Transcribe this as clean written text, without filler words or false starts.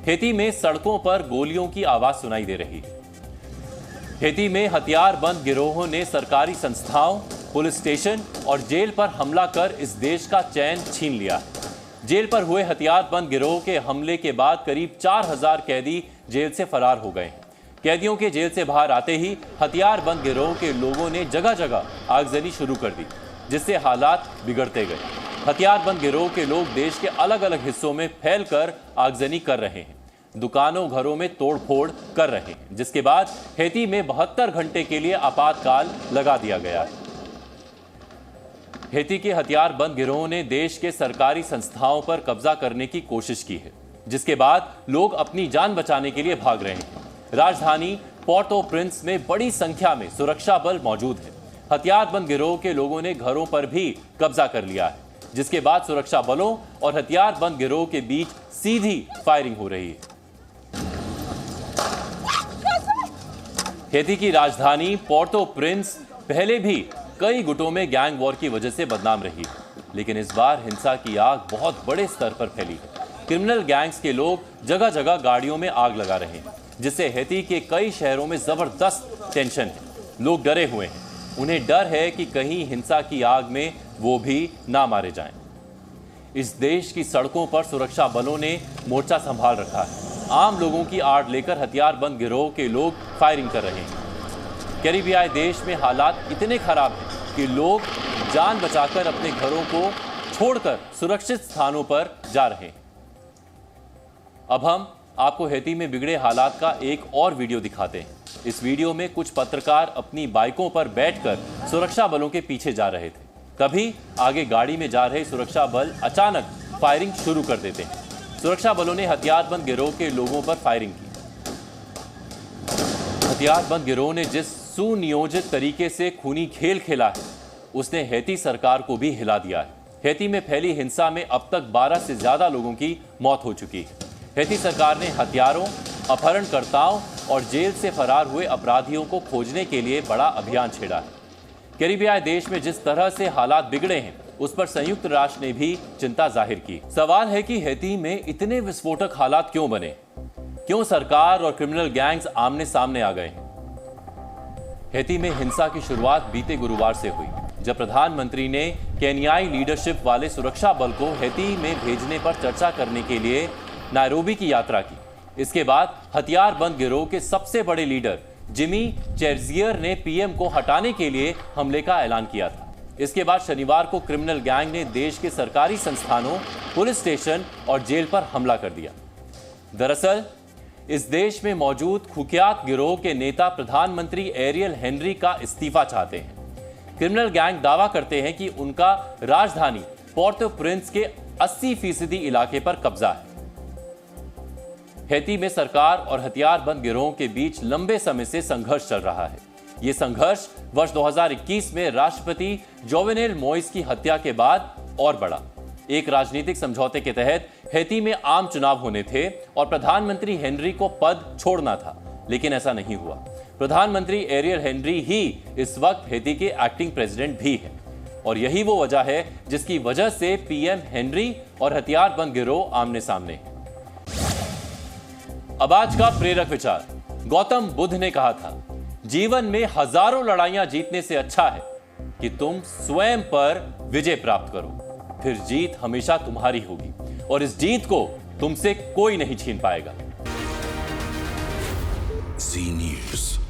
खेती में सड़कों पर गोलियों की आवाज सुनाई दे रही है। खेती में हथियारबंद गिरोहों ने सरकारी संस्थाओं, पुलिस स्टेशन और जेल पर हमला कर इस देश का चैन छीन लिया है। जेल पर हुए हथियारबंद गिरोह के हमले के बाद करीब 4000 कैदी जेल से फरार हो गए हैं। कैदियों के जेल से बाहर आते ही हथियारबंद गिरोह के लोगों ने जगह जगह आगजनी शुरू कर दी, जिससे हालात बिगड़ते गए। हथियारबंद गिरोह के लोग देश के अलग अलग हिस्सों में फैलकर आगजनी कर रहे हैं, दुकानों घरों में तोड़फोड़ कर रहे हैं, जिसके बाद हैती में 72 घंटे के लिए आपातकाल लगा दिया गया है। हैती के हथियारबंद गिरोह ने देश के सरकारी संस्थाओं पर कब्जा करने की कोशिश की है, जिसके बाद लोग अपनी जान बचाने के लिए भाग रहे हैं। राजधानी पोर्ट ओ प्रिंस में बड़ी संख्या में सुरक्षा बल मौजूद है। हथियारबंद गिरोह के लोगों ने घरों पर भी कब्जा कर लिया है, जिसके बाद सुरक्षा बलों और हथियारबंद गिरोह के बीच सीधी फायरिंग हो रही है। हैती की राजधानी पोर्ट ओ प्रिंस पहले भी कई गुटों में गैंग वॉर की वजह से बदनाम रही है, लेकिन इस बार हिंसा की आग बहुत बड़े स्तर पर फैली है। क्रिमिनल गैंग्स के लोग जगह जगह गाड़ियों में आग लगा रहे हैं, जिससे हैती के कई शहरों में जबरदस्त टेंशन है। लोग डरे हुए हैं, उन्हें डर है कि कहीं हिंसा की आग में वो भी ना मारे जाएं। इस देश की सड़कों पर सुरक्षा बलों ने मोर्चा संभाल रखा है। आम लोगों की आड़ लेकर हथियारबंद गिरोह के लोग फायरिंग कर रहे हैं। कैरिबियाई देश में हालात इतने खराब हैं कि लोग जान बचाकर अपने घरों को छोड़कर सुरक्षित स्थानों पर जा रहे हैं। अब हम आपको हैती में बिगड़े हालात का एक और वीडियो दिखाते हैं। इस वीडियो में कुछ पत्रकार अपनी बाइकों पर बैठकर सुरक्षा बलों के पीछे जा रहे थे। तभी आगे गाड़ी में जा रहे सुरक्षा बल अचानक फायरिंग शुरू कर देते हैं। सुरक्षा बलों ने हथियारबंद गिरोह के लोगों पर फायरिंग की। हथियारबंद गिरोह ने जिस सुनियोजित तरीके से खूनी खेल खेला है, उसने हैती सरकार को भी हिला दिया है। हैती में फैली हिंसा में अब तक 12 से ज्यादा लोगों की मौत हो चुकी है। हैती सरकार ने हथियारों, अपहरणकर्ताओं और जेल से फरार हुए अपराधियों को खोजने के लिए बड़ा अभियान छेड़ा है। कैरिबियाई देश में जिस तरह से हालात बिगड़े हैं, उस पर संयुक्त राष्ट्र ने भी चिंता जाहिर की। सवाल है कि हैती में इतने विस्फोटक हालात क्यों बने? क्यों सरकार और क्रिमिनल गैंग्स आमने सामने आ गए हैं? हैती में हिंसा की शुरुआत बीते गुरुवार से हुई, जब प्रधानमंत्री ने केन्याई लीडरशिप वाले सुरक्षा बल को हैती में भेजने पर चर्चा करने के लिए नायरोबी की यात्रा की। इसके बाद हथियारबंद गिरोह के सबसे बड़े लीडर जिमी चेरजियर ने पीएम को हटाने के लिए हमले का ऐलान किया था। इसके बाद शनिवार को क्रिमिनल गैंग ने देश के सरकारी संस्थानों, पुलिस स्टेशन और जेल पर हमला कर दिया। दरअसल इस देश में मौजूद कुख्यात गिरोह के नेता प्रधानमंत्री एरियल हेनरी का इस्तीफा चाहते हैं। क्रिमिनल गैंग दावा करते हैं कि उनका राजधानी पोर्ट ओ प्रिंस के 80% इलाके पर कब्जा है। हैती में सरकार और हथियारबंद गिरोह के बीच लंबे समय से संघर्ष चल रहा है। यह संघर्ष वर्ष 2021 में राष्ट्रपति जोवेनेल मोइस की हत्या के बाद और बढ़ा। एक राजनीतिक समझौते के तहत हैती में आम चुनाव होने थे और प्रधानमंत्री हेनरी को पद छोड़ना था, लेकिन ऐसा नहीं हुआ। प्रधानमंत्री एरियल हेनरी ही इस वक्त हैती के एक्टिंग प्रेसिडेंट भी हैं, और यही वो वजह है जिसकी वजह से पीएम हेनरी और हथियारबंद गिरोह आमने सामने हैं। अब आज का प्रेरक विचार। गौतम बुद्ध ने कहा था, जीवन में हजारों लड़ाइयां जीतने से अच्छा है कि तुम स्वयं पर विजय प्राप्त करो, फिर जीत हमेशा तुम्हारी होगी और इस जीत को तुमसे कोई नहीं छीन पाएगा। जी न्यूज़।